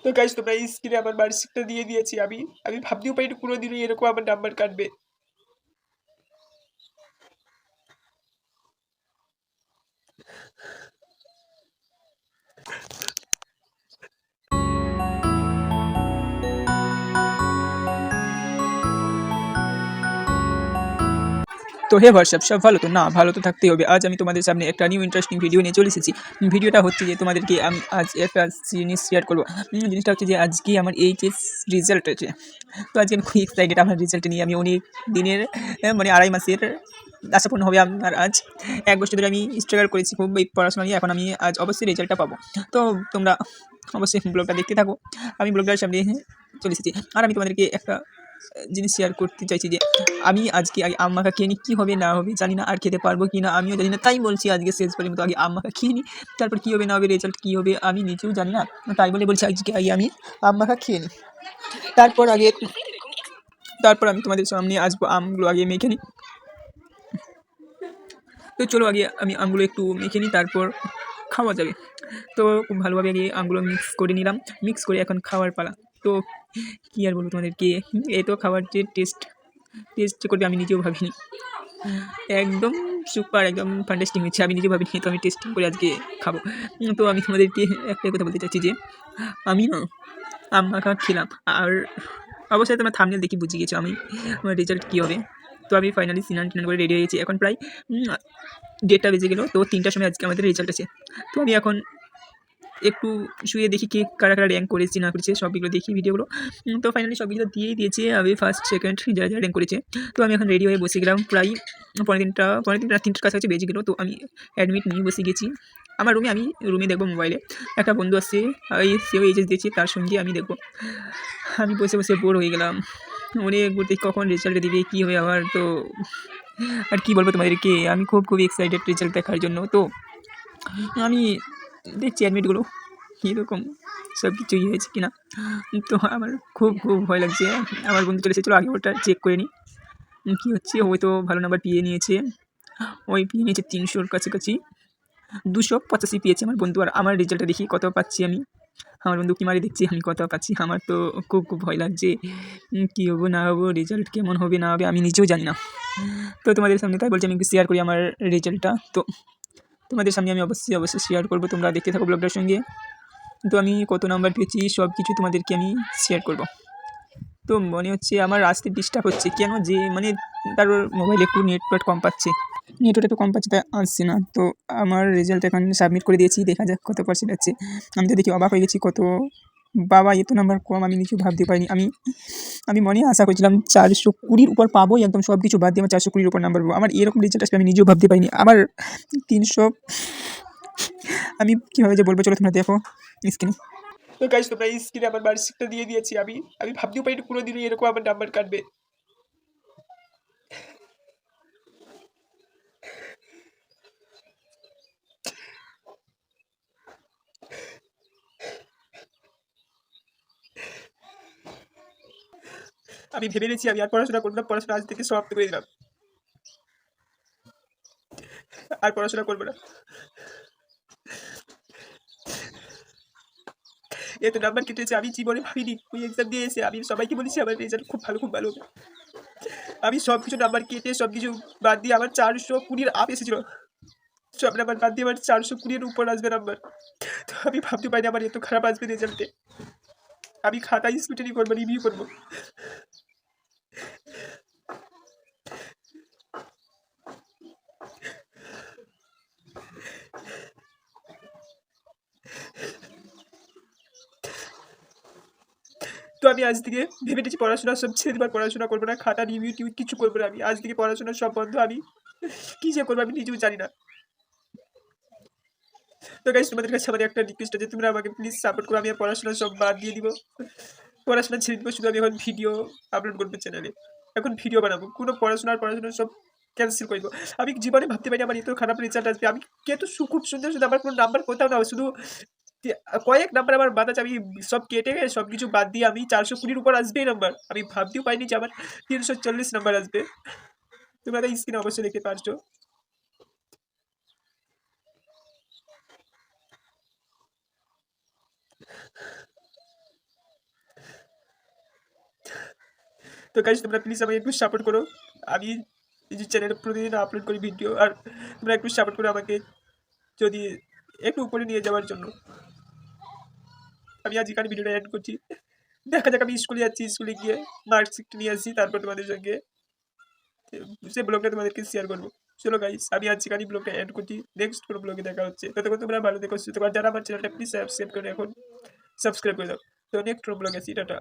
তো গাইস তোমরা এই স্ক্রিনে আমার মার্কশিটটা দিয়ে দিয়েছি। আমি আমি ভাবতেও পারিনি কোনোদিনও এরকম আমার নাম্বার কাটবে। তো হে হোয়াটসঅ্যাপ সব ভালো তো? না, ভালো তো থাকতেই হবে। আজ আমি তোমাদের সামনে একটা নিউ ইন্টারেস্টিং ভিডিও নিয়ে চলে এসেছি। ভিডিওটা হচ্ছে যে তোমাদেরকে আমি আজ একটা জিনিস শেয়ার করবো। জিনিসটা হচ্ছে যে আজকে আমার এইচএস রেজাল্ট আছে। তো আজকে আমি খুবই এক্সাইটেড আমার রেজাল্ট নিয়ে। আমি অনেক দিনের মানে 2.5 মাসের আশাপূর্ণ হবে আমার আজ। 1 বছর ধরে আমি স্ট্রাগল করেছি খুব এই পড়াশোনা নিয়ে। এখন আমি আজ অবশ্যই রেজাল্টটা পাবো। তো তোমরা অবশ্যই ব্লগটা দেখতে থাকো। আমি ব্লগটার সামনে চলে এসেছি। আর আমি তোমাদেরকে একটা জিনিস শেয়ার করতে চাইছি যে আমি আজকে আগে আম মাখা খেয়ে নিই, কী হবে না হবে জানি না, আর খেতে পারবো কি না আমিও জানি না। তাই বলছি আজকে শেষ পর্যন্ত আগে আম মাখা খেয়ে নিই, তারপর কী হবে না হবে, রেজাল্ট কী হবে আমি নিজেও জানি না। তাই বলে বলছি আজকে আগে আমি আম মাখা খেয়ে নিই, তারপর আমি তোমাদের সামনে আসবো। আমগুলো আগে মেখে নিই। তো চলো আগে আমি আমগুলো একটু মেখে নিই, তারপর খাওয়া যাবে। তো খুব ভালোভাবে আগে আমগুলো মিক্স করে নিলাম। মিক্স করে এখন খাওয়ার পালা। তো কী আর বলবো তোমাদেরকে, এই তো খাবার যে টেস্ট করবে আমি নিজেও ভাবিনি। একদম সুপার, একদম ফ্যান্টাস্টিক হয়েছে। আমি নিজেও ভাবিনি, তো আমি টেস্টিং করে আজকে খাবো। তো আমি তোমাদেরকে একটাই কথা বলতে চাচ্ছি যে আমি না আম মাখা খেলাম। আর অবশ্যই তোমরা থাম্বনেল দেখে বুঝে গেছো আমার রেজাল্ট কী হবে। তো আমি ফাইনালি স্নান টান করে রেডি হয়ে গেছি। এখন প্রায় 1:30 বেজে গেল। তো 3টার সময় আজকে আমাদের রেজাল্ট আছে। তো আমি এখন একটু শুয়ে দেখি কে কারা র্যাঙ্ক করেছে না করেছে, সবগুলো দেখি ভিডিওগুলো। তো ফাইনালি সব কিছু দিয়েই দিয়েছে। আমি ফার্স্ট সেকেন্ড যারা র্যাঙ্ক করেছে। তো আমি এখন রেডি হয়ে বসে গেলাম। প্রায় পৌনে 3টার কাছাকাছি বেজে গেলো। তো আমি অ্যাডমিট নিয়ে বসে গেছি আমার রুমে। আমি রুমে দেখবো মোবাইলে একটা বন্ধু আসছে, সেও এইচএস দিয়েছে, তার সঙ্গে আমি দেখবো। আমি বসে বোর হয়ে গেলাম অনেক বলতে, কখন রেজাল্ট দিবে কী হবে আমার। তো আর কী বলবো তোমাদেরকে, আমি খুবই এক্সাইটেড রেজাল্ট দেখার জন্য। তো আমি দেখছি অ্যাডমিটগুলো কীরকম সব কিছুই হয়েছে কিনা। তো আমার খুব ভয় লাগছে। আমার বন্ধু চলে এসেছিলো, আগে ওটা চেক করে নিই কী হচ্ছে। ওই তো ভালো নাম্বার পেয়ে নিয়েছে, ওই পেয়ে নিয়েছে 300-র কাছাকাছি। 285 পেয়েছে আমার বন্ধু। আর আমার রেজাল্টটা দেখি কত পাচ্ছি আমি। আমার বন্ধু কি মারে দেখছি আমি কত পাচ্ছি। আমার তো খুব ভয় লাগছে, কী হবো না হবো, রেজাল্ট কেমন হবে না হবে আমি নিজেও জানি না। তো তোমাদের সামনে তাই বলছি আমি একটু শেয়ার করি আমার রেজাল্টটা। তো তোমাদের সামনে আমি অবশ্যই শেয়ার করবো, তোমরা দেখতে থাকো ব্লগটার সঙ্গে। তো আমি কত নাম্বার পেয়েছি সব কিছু তোমাদেরকে আমি শেয়ার করব। তো মনে হচ্ছে আমার আসতে ডিস্টার্ব হচ্ছে কেন, যে মানে তারপর মোবাইলে একটু নেটওয়ার্ক কম পাচ্ছে, একটু কম পাচ্ছে, তাই আসছে না। তো আমার রেজাল্ট এখন সাবমিট করে দিয়েছি, দেখা যাক কত পার্সেন্ট আছে। আমি তো দেখি অবাক হয়ে গেছি, কত বাবা এত নাম্বার কম, আমি নিজেও ভাবতে পারিনি। আমি মনে আশা করছিলাম 420-র উপর পাবো, একদম সব কিছু বাদ দিয়ে আমার 420-র উপর নাম্বার পাবো। আমার এরকম রেজাল্ট আসবে আমি নিজেও ভাবতে পারিনি। আমার 300, আমি কীভাবে যে বলবো, চলো তোমরা দেখো স্ক্রিনে। তো গাইস তোমরা এই স্ক্রিনে আমার মার্কশিটটা দিয়ে দিয়েছি। আমি আমি ভাবতেও পারিনি কোনোদিনও এরকম আমার নাম্বার কাটবে। আমি ভেবে নিয়েছি আমি আর পড়াশোনা করবো না, পড়াশোনা আজ থেকে সমাপ্ত করে দিলাম, আর পড়াশোনা করবো না। এত নাম্বার কেটেছে আমি জীবনে ভাবিনি। ওই এক্সাম দিয়ে এসে আমি সবাইকে বলেছি আমার রেজাল্ট খুব ভালো হবে। আমি সব কিছু নাম্বার কেটে সব কিছু বাদ দিয়ে আমার 420-র আপ এসেছিল। সব নাম্বার বাদ দিয়ে আমার 420-র উপর আসবে নাম্বার। তো আমি ভাবতে পারিনি আমার এত খারাপ আসবে রেজাল্টে। আমি খাতায় স্কুটারি করবো, রিভিউ করবো। তো আমি আজ থেকে ভেবে নিয়েছি পড়াশোনা সব ছেড়ে দেবার, পড়াশোনা করবো না, খাতা রিভিউ টিভিউ কিছু করবো না। আমি আজ থেকে পড়াশোনা সব বন্ধ। আমি কী যে করবো আমি নিজেও জানি না। তো গাইস তোমাদের কাছে আমার একটা রিকোয়েস্ট আছে, তোমরা আমাকে প্লিজ সাপোর্ট করো। আমি আর পড়াশোনা সব বাদ দিয়ে দিব, পড়াশোনা ছেড়ে দেবো। শুধু আমি এখন ভিডিও আপলোড করবো চ্যানেলে, এখন ভিডিও বানাবো। কোনো পড়াশোনা সব ক্যান্সেল করে দেবো। আমি জীবনে ভাবতে পারি আমার এত খারাপ রেজাল্ট আসবে। আমি কত খুব সুন্দর সুন্দর আমার কোনো নাম্বার কোথাও না, শুধু কয়েক নাম্বার আমার বাদ আছে। আমি সব কেটে সব কিছু বাদ দিয়ে আমি 420-র উপর আসবেই নাম্বার। আমি ভাবতেও পারিনি যে আমার 340 নাম্বার আসবে। তোমরা এই স্ক্রিনে অবশ্যই দেখতে পারছো। তো গাইস তোমরা প্লিজ আমাকে একটু সাপোর্ট করো। আমি এই যে চ্যানেলে প্রতিদিন আপলোড করি ভিডিও, আর তোমরা একটু সাপোর্ট করো আমাকে যদি একটু উপরে নিয়ে যাওয়ার জন্য। আমি আজ এখানে ভিডিওটা এড করছি। দেখা যাক আমি স্কুলে যাচ্ছি, স্কুলে গিয়ে মার্কশিট নিয়ে আসছি, তারপর তোমাদের সঙ্গে সে ব্লগটা তোমাদেরকে শেয়ার করবো। চলো গাইস আমি আজ এখানে ব্লগটা এড করছি, নেক্সট কোনো ব্লগে দেখা হচ্ছে। ততক্ষণ তোমরা ভালো দেখো, সুস্থ থাকো। আর যারা আমার চ্যানেলটা প্লিজ সাবস্ক্রাইব করে এখন সাবস্ক্রাইব করে দাও। তো নেক্সট ব্লগে আসি, টাটা।